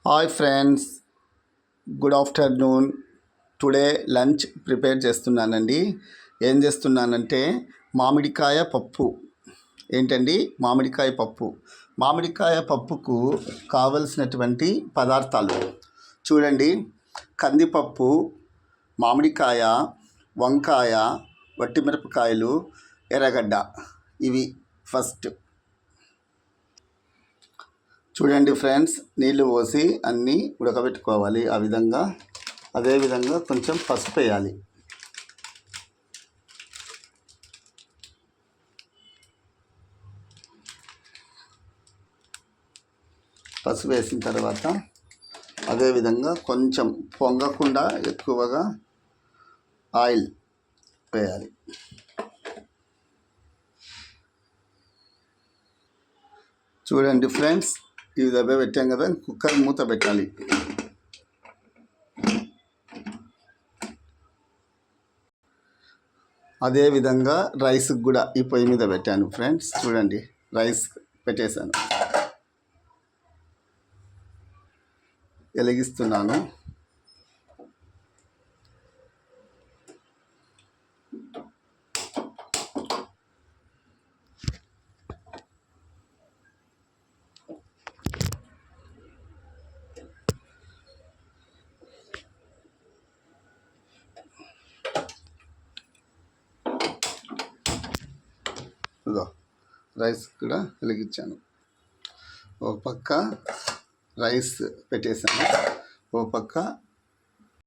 Hi friends, good afternoon. Today lunch prepare చేస్తున్నానండి. ఏం చేస్తున్నానంటే మామిడికాయ పప్పు. ఏంటండి? మామిడికాయ పప్పు. మామిడికాయ పప్పుకు కావలసినటువంటి పదార్థాలు చూడండి. కందిపప్పు, మామిడికాయ, వంకాయ, వట్టిమిరపకాయలు, ఎర్రగడ్డ. ఇవి ఫస్ట్ చూడండి ఫ్రెండ్స్. నీళ్ళు పోసి అన్నీ ఉడకబెట్టుకోవాలి. ఆ విధంగా అదేవిధంగా కొంచెం పసుపు వేయాలి. పసుపు వేసిన తర్వాత అదేవిధంగా కొంచెం పొంగకుండా ఎక్కువగా ఆయిల్ వేయాలి. చూడండి ఫ్రెండ్స్, ఈ విధంగా పెట్టాం కదా, కుక్కర్ మూత పెట్టాలి. అదేవిధంగా రైస్కి కూడా ఈ పొయ్యి మీద పెట్టాను ఫ్రెండ్స్. చూడండి, రైస్ పెట్టేశాను, వెలిగిస్తున్నాను. ఇదో రైస్ కూడా వెలిగించాను. ఓ పక్క రైస్ పెట్టేశాను, ఓ పక్క